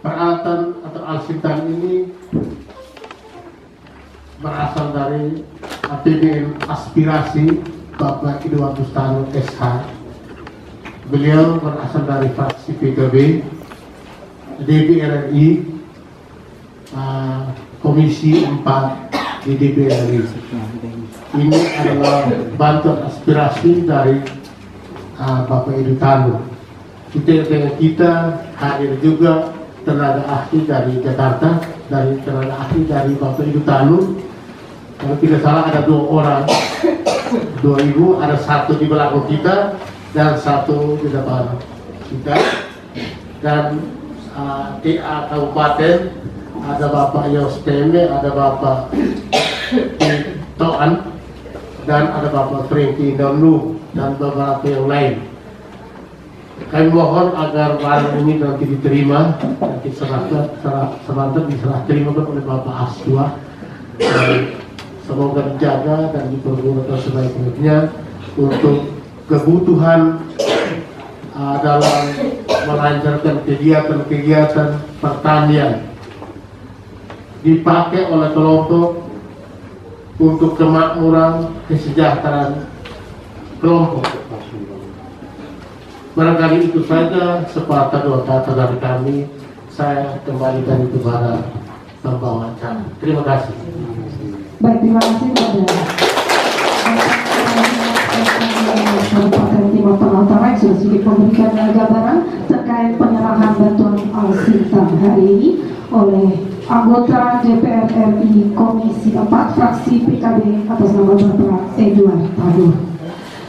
Peralatan atau alsintan ini berasal dari APBN aspirasi Bapak Ido Agustano SH. Beliau berasal dari fraksi PKB, DPR RI, Komisi 4 di DPR RI. Ini adalah bantuan aspirasi dari Bapak Ido Tanu. Kita hadir juga tenaga ahli dari Jakarta, dari tenaga ahli dari Bapak Ido Tanu. Kalau tidak salah ada 2 orang, 2 ibu, ada 1 di belakang kita dan 1 di depan kita. Dan TA Kabupaten ada Bapak Yos Teme, ada Bapak Toan, dan ada Bapak Franky Donu dan beberapa yang lain. Kami mohon agar barang ini nanti diterima, nanti selanjutnya diserah terima oleh Bapak Aswa. Semoga dijaga dan dipergunakan sebaik-baiknya untuk kebutuhan dalam melancarkan kegiatan-kegiatan pertanian, dipakai oleh kelompok untuk kemakmuran kesejahteraan kelompok. Barangkali itu saja sepatah 2 kata dari kami. Saya kembalikan itu kepada pembawa acara. Terima kasih. Baik, terima kasih kepada Kabupaten Timur Tengah Utara yang sudah sedikit memberikan gambaran terkait penyerahan bantuan alsintan hari ini oleh anggota DPR RI Komisi 4 fraksi PKB atas nama Bapak Edward Tanu.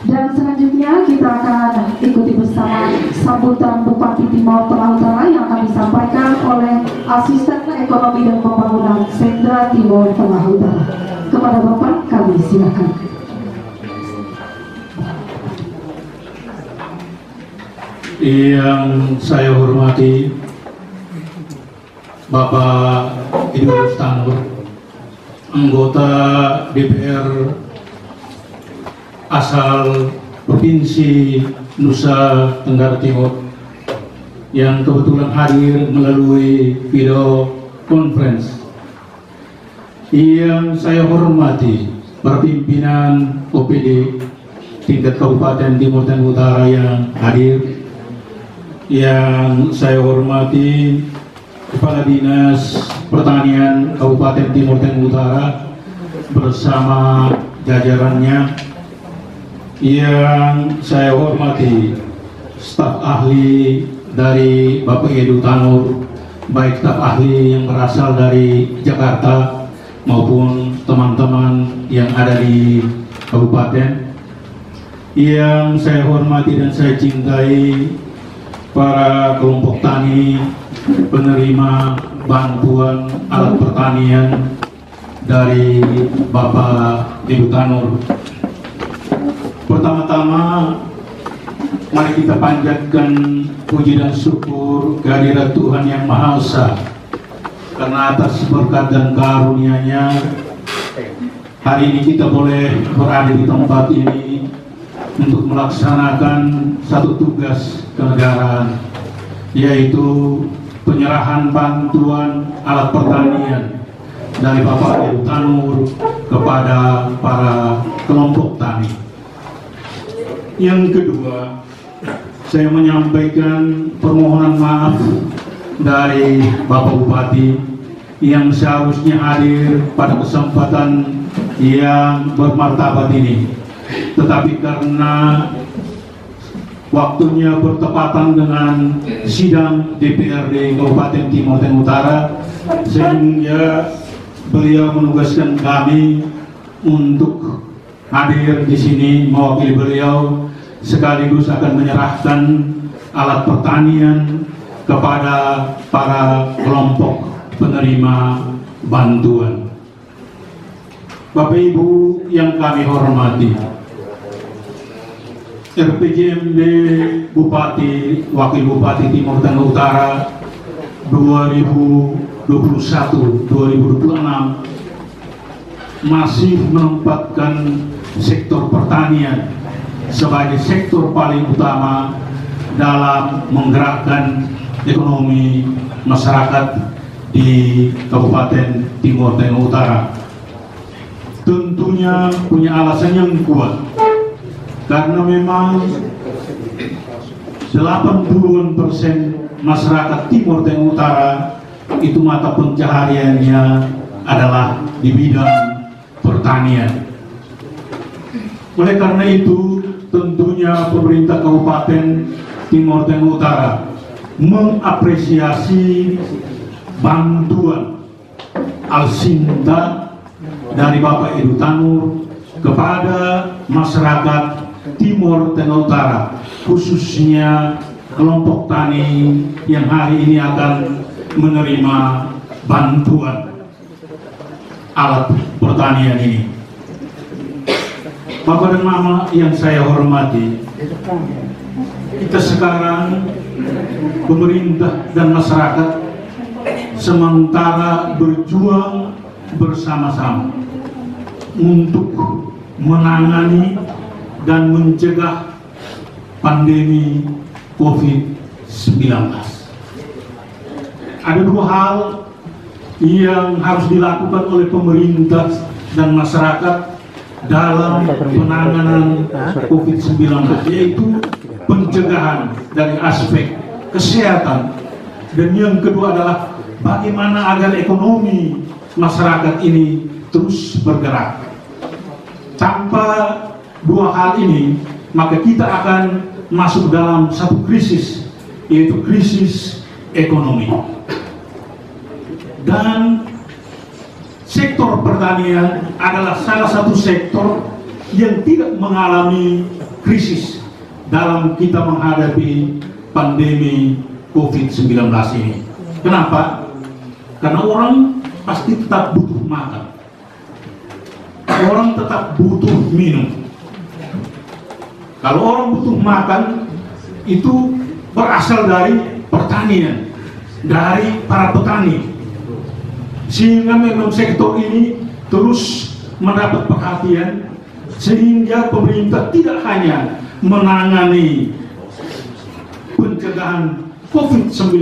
Dan selanjutnya kita akan ikuti bersama sambutan Bupati Timur Tengah Utara yang akan disampaikan oleh Asisten Ekonomi dan Pembangunan Sentra Timur Tengah Utara. Kepada Bapak kami silakan. Yang saya hormati Bapak Ido Agustano, anggota DPR asal Provinsi Nusa Tenggara Timur yang kebetulan hadir melalui video conference. Yang saya hormati para pimpinan OPD tingkat Kabupaten Timur Tengah Utara yang hadir. Yang saya hormati Kepala Dinas Pertanian Kabupaten Timur Tengah Utara bersama jajarannya. Yang saya hormati staf ahli dari Bapak Ido Tanu, baik staf ahli yang berasal dari Jakarta maupun teman-teman yang ada di kabupaten. Yang saya hormati dan saya cintai para kelompok tani penerima bantuan alat pertanian dari Bapak Ido Tanu. Pertama-tama mari kita panjatkan puji dan syukur kehadirat Tuhan Yang Maha Esa, karena atas berkat dan karunia-Nya hari ini kita boleh berada di tempat ini untuk melaksanakan satu tugas kenegaraan, yaitu penyerahan bantuan alat pertanian dari Bapak Ido Tanu kepada para kelompok tani. Yang kedua, saya menyampaikan permohonan maaf dari Bapak Bupati yang seharusnya hadir pada kesempatan yang bermartabat ini, tetapi karena waktunya bertepatan dengan sidang DPRD Kabupaten Timur Tengah Utara, sehingga beliau menugaskan kami untuk hadir di sini mewakili beliau, sekaligus akan menyerahkan alat pertanian kepada para kelompok penerima bantuan. Bapak Ibu yang kami hormati, RPJMD Bupati Wakil Bupati Timur Tengah Utara 2021-2026 masih menempatkan sektor pertanian sebagai sektor paling utama dalam menggerakkan ekonomi masyarakat di Kabupaten Timur Tengah Utara. Tentunya punya alasan yang kuat, karena memang 80% masyarakat Timur Tengah Utara itu mata pencahariannya adalah di bidang pertanian. Oleh karena itu, tentunya pemerintah Kabupaten Timur Tengah Utara mengapresiasi bantuan Al-Sinta dari Bapak Edu Tanur kepada masyarakat Timur Tengah Utara, khususnya kelompok tani yang hari ini akan menerima bantuan alat pertanian ini. Bapak dan Mama yang saya hormati, kita sekarang pemerintah dan masyarakat sementara berjuang bersama-sama untuk menangani dan mencegah pandemi COVID-19. Ada dua hal yang harus dilakukan oleh pemerintah dan masyarakat dalam penanganan COVID-19, yaitu pencegahan dari aspek kesehatan, dan yang kedua adalah bagaimana agar ekonomi masyarakat ini terus bergerak. Tanpa dua hal ini, maka kita akan masuk dalam satu krisis, yaitu krisis ekonomi. Dan sektor pertanian adalah salah satu sektor yang tidak mengalami krisis dalam kita menghadapi pandemi COVID-19 ini. Kenapa? Karena orang pasti tetap butuh makan. Orang tetap butuh minum. Kalau orang butuh makan, itu berasal dari pertanian, dari para petani. Sehingga memang sektor ini terus mendapat perhatian, sehingga pemerintah tidak hanya menangani pencegahan COVID-19,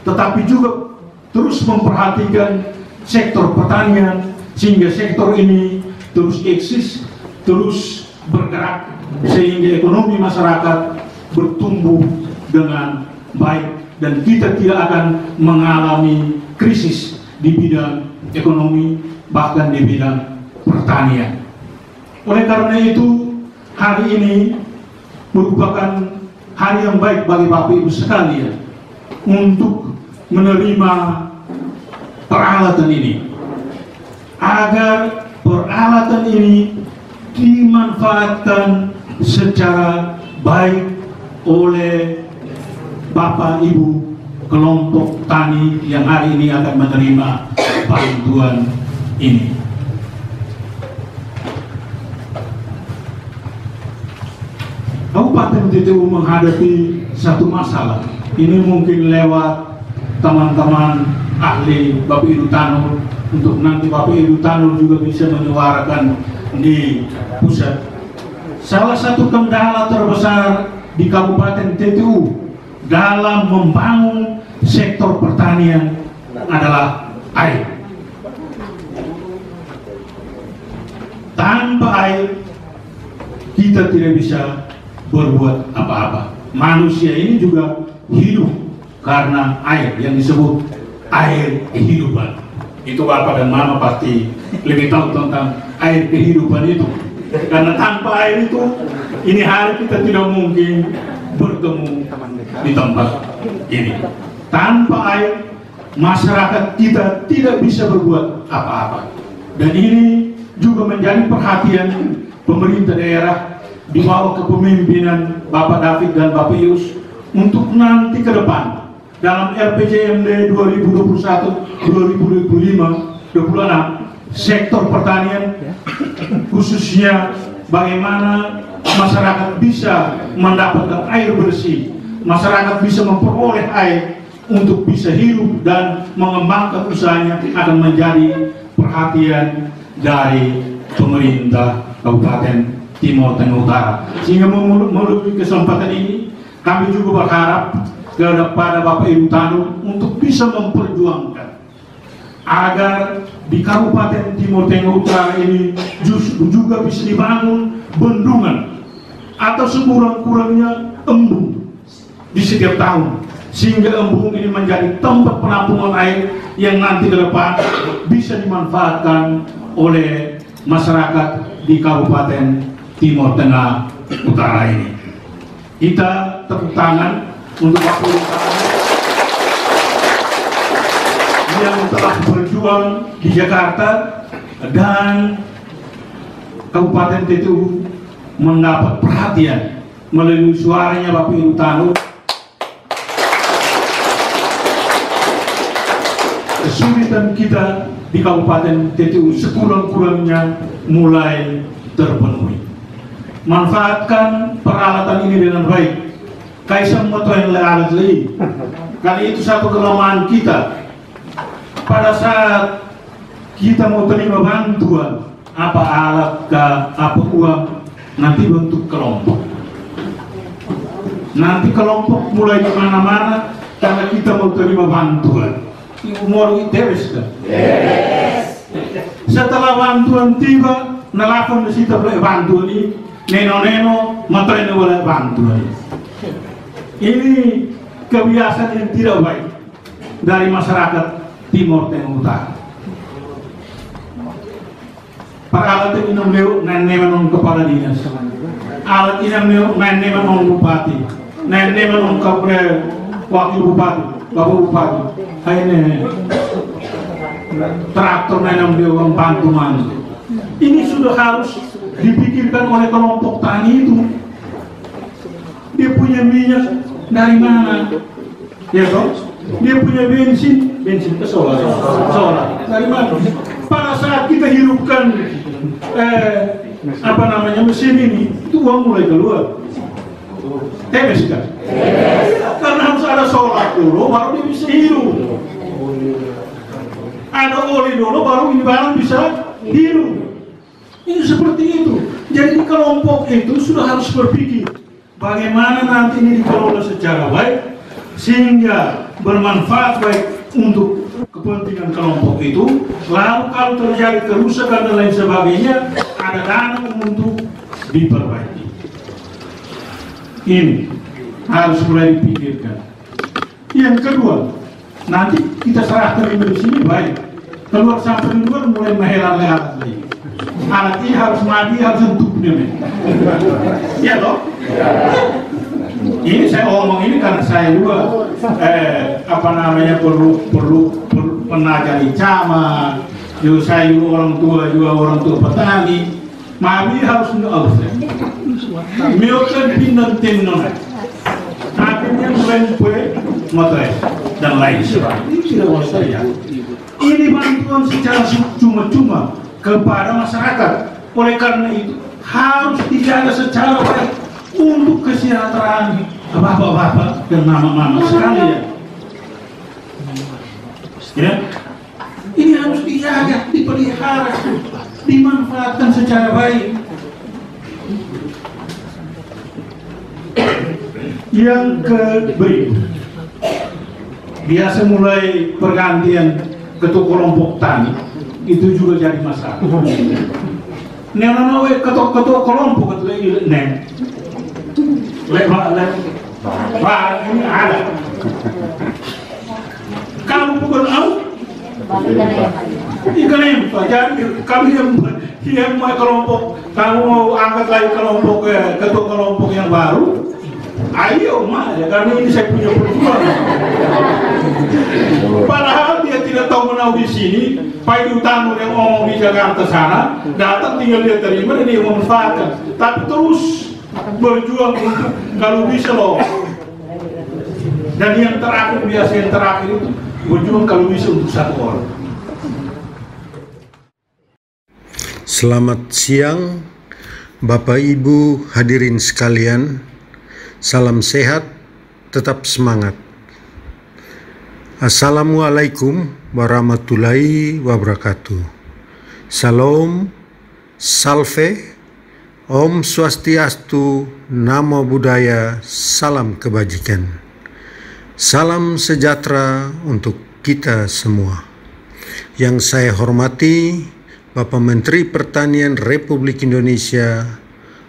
tetapi juga terus memperhatikan sektor pertanian, sehingga sektor ini terus eksis, terus bergerak, sehingga ekonomi masyarakat bertumbuh dengan baik, dan kita tidak akan mengalami krisis di bidang ekonomi, bahkan di bidang pertanian. Oleh karena itu, hari ini merupakan hari yang baik bagi Bapak Ibu sekalian untuk menerima peralatan ini, agar peralatan ini dimanfaatkan secara baik oleh Bapak Ibu kelompok tani yang hari ini akan menerima bantuan ini. Kabupaten TTU menghadapi satu masalah. Ini mungkin lewat teman-teman ahli Bapak Edu Tanur, untuk nanti Bapak Edu Tanur juga bisa menyuarakan di pusat. Salah satu kendala terbesar di Kabupaten TTU dalam membangun sektor pertanian adalah air. Tanpa air, kita tidak bisa berbuat apa-apa. Manusia ini juga hidup karena air, yang disebut air kehidupan. Itu Bapak dan Mama pasti lebih tahu tentang air kehidupan itu. Karena tanpa air itu, ini hari kita tidak mungkin bertemu di tempat ini. Tanpa air, masyarakat kita tidak bisa berbuat apa-apa. Dan ini juga menjadi perhatian pemerintah daerah di bawah kepemimpinan Bapak David dan Bapak Yus, untuk nanti ke depan dalam RPJMD 2021-2026 sektor pertanian, khususnya bagaimana masyarakat bisa mendapatkan air bersih, masyarakat bisa memperoleh air untuk bisa hidup dan mengembangkan usahanya, akan menjadi perhatian dari pemerintah Kabupaten Timur Tengah Utara. Sehingga melalui kesempatan ini, kami juga berharap kepada Bapak Ibu Tanu untuk bisa memperjuangkan agar di Kabupaten Timur Tengah Utara ini juga bisa dibangun bendungan atau sekurang-kurangnya embung di setiap tahun, sehingga embung ini menjadi tempat penampungan air yang nanti ke depan bisa dimanfaatkan oleh masyarakat di Kabupaten Timur Tengah Utara ini. Kita tepuk tangan untuk Bapak Ibu yang telah berjuang di Jakarta dan Kabupaten TTU mendapat perhatian melalui suaranya Bapak Ibu Tanu. Kesulitan kita di Kabupaten TTU sekurang-kurangnya mulai terpenuhi. Manfaatkan peralatan ini dengan baik. Kaisang motoin alat lagi. Kali itu satu kelemahan kita. Pada saat kita mau terima bantuan, apa alat apa uang, nanti bentuk kelompok. Nanti kelompok mulai di mana-mana karena kita mau terima bantuan. Ibu mau iteres kan? Yes. Setelah bantuan tiba, nelafon di situ boleh bantuan ini, neno motoin boleh bantuan. Ini kebiasaan yang tidak baik dari masyarakat Timur Tengah Utara. Peralatan ini menon kepala dinas, alat ini menon bupati, menon wakil bupati, bapak bupati, ini traktor menon dewan bantuan. Ini sudah harus dipikirkan oleh kelompok tani itu. Dia punya minyak dari mana? Ya toh? Dia punya bensin ke solar dari mana? Pada saat kita hidupkan mesin ini, itu uang mulai keluar. Temes kan? Karena harus ada solar dulu, baru dia bisa hidup. Ada oli dulu, baru ini barang bisa hidup. Ini seperti itu. Jadi kelompok itu sudah harus berpikir bagaimana nanti ini dikelola secara baik sehingga bermanfaat baik untuk kepentingan kelompok itu. Lalu kalau terjadi kerusakan dan lain sebagainya, ada dana untuk diperbaiki. Ini harus mulai dipikirkan. Yang kedua, nanti kita serahkan di sini baik. Keluar sampai di luar mulai mehelan-helan lagi. Anak ini harus mati, harus untuknya. Ya toh? Ini saya omong ini karena saya juga perlu pernah jadi camat. Juga saya juga orang tua petani. Mami harus ngealus. Milkan pindah tenun. Akhirnya mulai motor dan lain sebagainya. Ini tidak saya. Ini bantuan secara cuma-cuma kepada masyarakat. Oleh karena itu harus dijaga secara baik untuk kesejahteraan bapak-bapak dan mama-mama sekalian. Ya, ini harus dijaga, dipelihara, dimanfaatkan secara baik. Yang berikut, biasa mulai pergantian ketua kelompok tani itu juga jadi masalah. Nenek ketua kelompok ketua ini ini ada. Kalau bukan ikan yang jadi kami yang mau kelompok, kamu mau angkat lagi kelompok ketua kelompok yang baru, ayo mah ya, karena ini saya punya perjuangan. Padahal dia tidak tahu menau di sini, Pak Ibu Tanu yang ngomong di Jakarta sana, datang tinggal dia terima dan dia memanfaatkan, tapi terus berjuang untuk kalau bisa loh. Dan yang terakhir itu berjuang kalau bisa untuk satu orang. Selamat siang Bapak Ibu hadirin sekalian. Salam sehat, tetap semangat. Assalamualaikum warahmatullahi wabarakatuh. Salam, salve, Om Swastiastu, Namo Buddhaya, salam kebajikan. Salam sejahtera untuk kita semua. Yang saya hormati Bapak Menteri Pertanian Republik Indonesia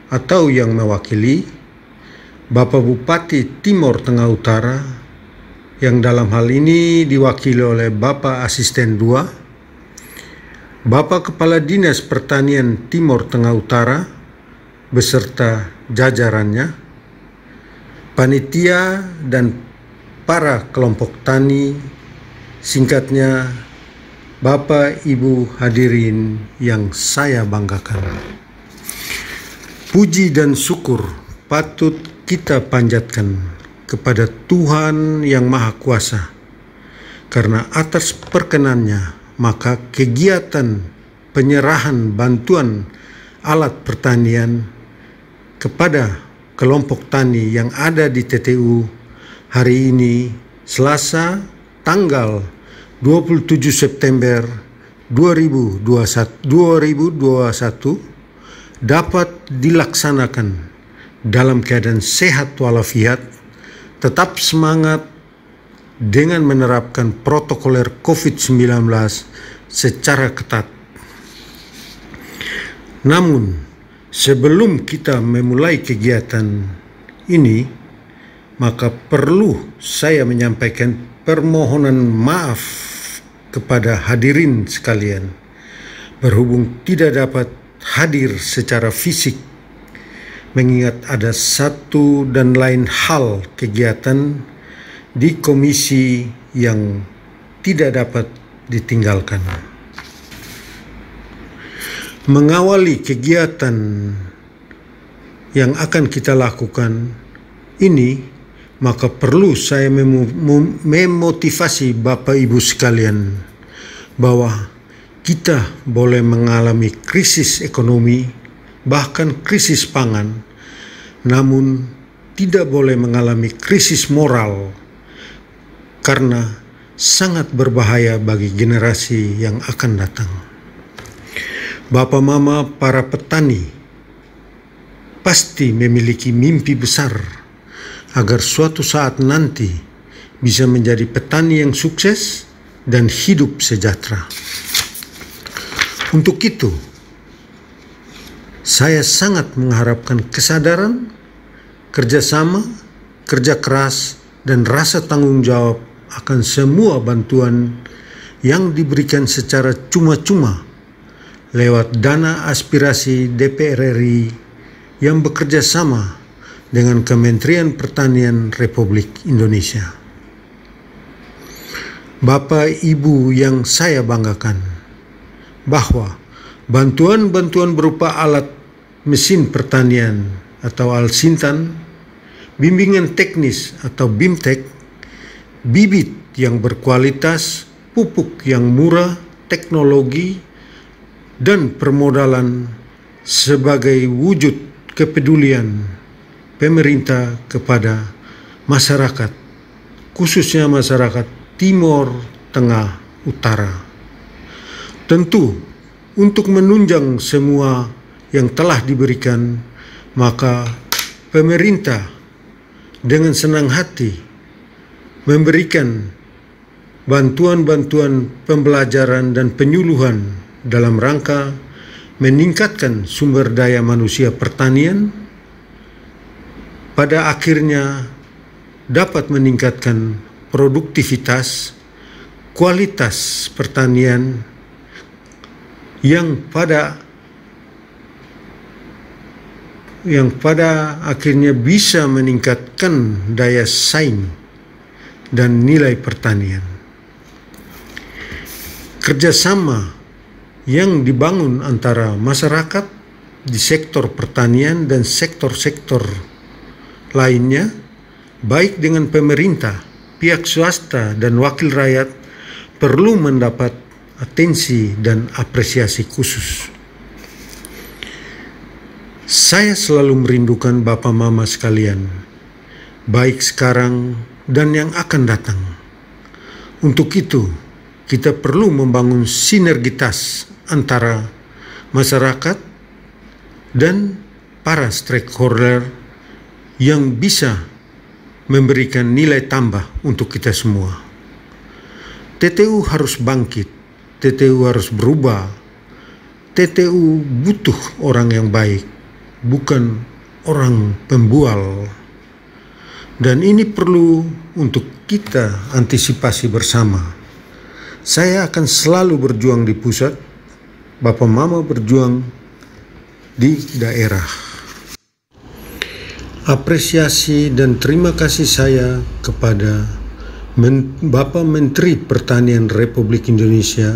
atau yang mewakili, Bapak Bupati Timor Tengah Utara, yang dalam hal ini diwakili oleh Bapak Asisten 2, Bapak Kepala Dinas Pertanian Timor Tengah Utara beserta jajarannya, panitia dan para kelompok tani, singkatnya Bapak Ibu hadirin yang saya banggakan. Puji dan syukur patut kita panjatkan kepada Tuhan Yang Maha Kuasa, karena atas perkenannya maka kegiatan penyerahan bantuan alat pertanian kepada kelompok tani yang ada di TTU hari ini, Selasa, tanggal 27 September 2021, dapat dilaksanakan dalam keadaan sehat walafiat, tetap semangat dengan menerapkan protokoler COVID-19 secara ketat. Namun, sebelum kita memulai kegiatan ini, maka perlu saya menyampaikan permohonan maaf kepada hadirin sekalian, berhubung tidak dapat hadir secara fisik, mengingat ada satu dan lain hal kegiatan di komisi yang tidak dapat ditinggalkan. Mengawali kegiatan yang akan kita lakukan ini, maka perlu saya memotivasi Bapak Ibu sekalian bahwa kita boleh mengalami krisis ekonomi, bahkan krisis pangan, namun tidak boleh mengalami krisis moral, karena sangat berbahaya bagi generasi yang akan datang. Bapak Mama para petani pasti memiliki mimpi besar agar suatu saat nanti bisa menjadi petani yang sukses dan hidup sejahtera. Untuk itu, saya sangat mengharapkan kesadaran, kerjasama, kerja keras, dan rasa tanggung jawab akan semua bantuan yang diberikan secara cuma-cuma lewat dana aspirasi DPR RI yang bekerja sama dengan Kementerian Pertanian Republik Indonesia. Bapak Ibu yang saya banggakan, bahwa bantuan-bantuan berupa alat mesin pertanian atau Alsintan, bimbingan teknis atau BIMTEK, bibit yang berkualitas, pupuk yang murah, teknologi, dan permodalan sebagai wujud kepedulian pemerintah kepada masyarakat, khususnya masyarakat Timor Tengah Utara. Tentu, untuk menunjang semua yang telah diberikan, maka pemerintah dengan senang hati memberikan bantuan-bantuan pembelajaran dan penyuluhan dalam rangka meningkatkan sumber daya manusia pertanian, pada akhirnya dapat meningkatkan produktivitas, kualitas pertanian yang pada akhirnya bisa meningkatkan daya saing dan nilai pertanian. Kerjasama yang dibangun antara masyarakat di sektor pertanian dan sektor-sektor lainnya, baik dengan pemerintah, pihak swasta, dan wakil rakyat, perlu mendapat atensi dan apresiasi khusus. Saya selalu merindukan Bapak Mama sekalian, baik sekarang dan yang akan datang. Untuk itu, kita perlu membangun sinergitas antara masyarakat dan para stakeholder yang bisa memberikan nilai tambah untuk kita semua. TTU harus bangkit, TTU harus berubah. TTU butuh orang yang baik, bukan orang pembual. Dan ini perlu untuk kita antisipasi bersama. Saya akan selalu berjuang di pusat, Bapak Mama berjuang di daerah. Apresiasi dan terima kasih saya kepada Bapak Menteri Pertanian Republik Indonesia,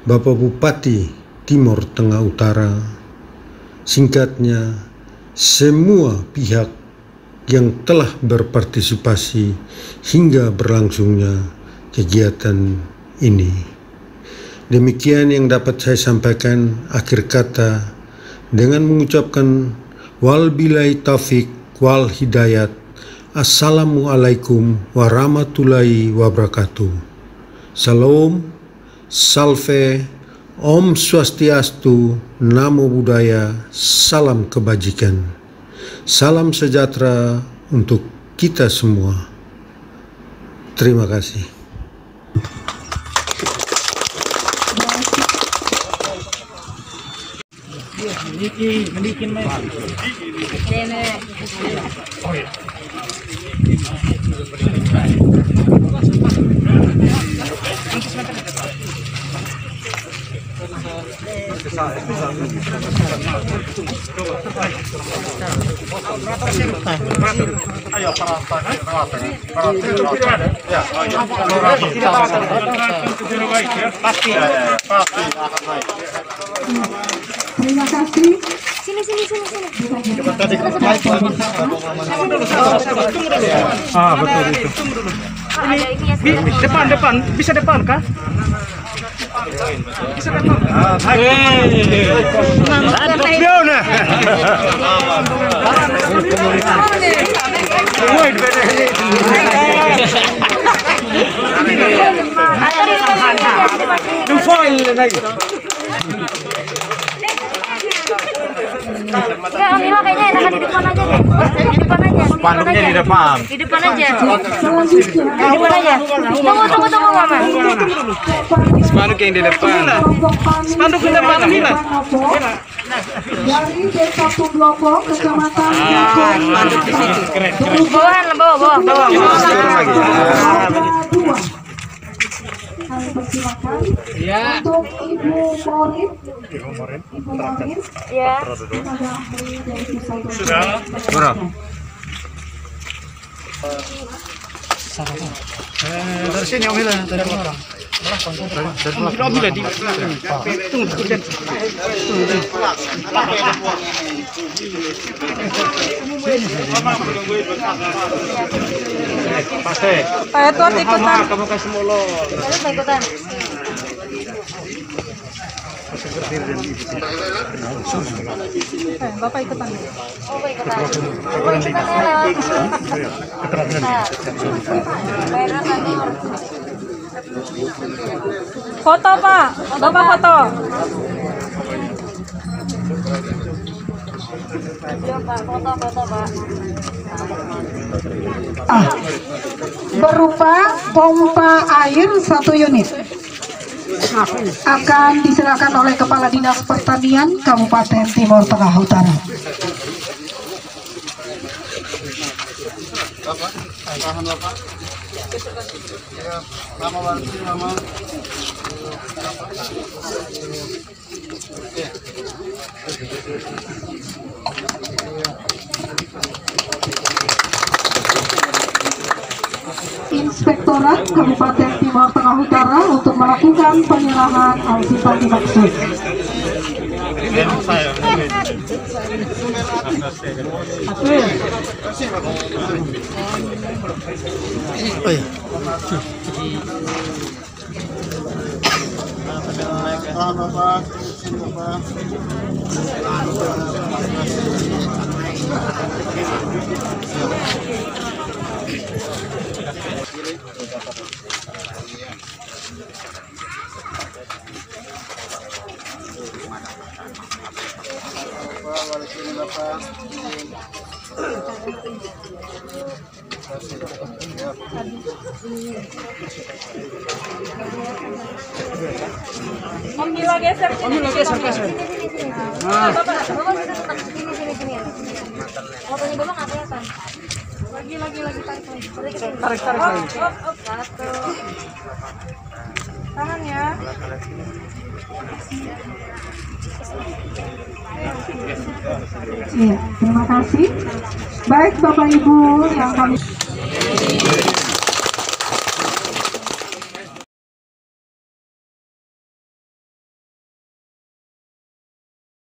Bapak Bupati Timur Tengah Utara, singkatnya semua pihak yang telah berpartisipasi hingga berlangsungnya kegiatan ini. Demikian yang dapat saya sampaikan. Akhir kata dengan mengucapkan wal billahi taufik wal hidayat. Assalamualaikum warahmatullahi wabarakatuh. Salam, salve, Om Swastiastu, Namo Buddhaya, salam kebajikan. Salam sejahtera untuk kita semua. Terima kasih. Terima kasih. Sini. Betul itu. Depan, bisa depan kah? Bisa depan. Enggak, Amila kayaknya enakan di depan aja deh. Di depan aja. Spanduknya di depan. Di depan aja. Selanjutnya, Di depan aja. Tunggu, Mama. Spanduk yang di depan. Spanduk di depan, Amila. dari Desa Tunglopo, Kecamatan Bawah. Kami persilakan untuk Ibu Morin. Ya. Kepada ahli dari Pusat. Dari sini Amila, dari belakang. Amila di Ayo tuan ikutan. Kamu kasih mulu. Ikutan. Bapak ikutan. Oh, Bapak ikutan. Bapak ikutan ya. Bayaran nanti. Foto Pak, Bapak foto. Foto Pak. Berupa pompa air 1 unit akan diserahkan oleh Kepala Dinas Pertanian Kabupaten Timur Tengah Utara. Inspektorat Kabupaten Timur Tengah Utara untuk melakukan penyerahan alutsista dimaksud. Om Mila geser. Om Mila geser. Nah, Bapak sini. Fotonya Bapak nggak kelihatan. Lagi tarik. Tarik lagi. Satu. Tahan ya. Iya, terima kasih. Baik Bapak Ibu yang kami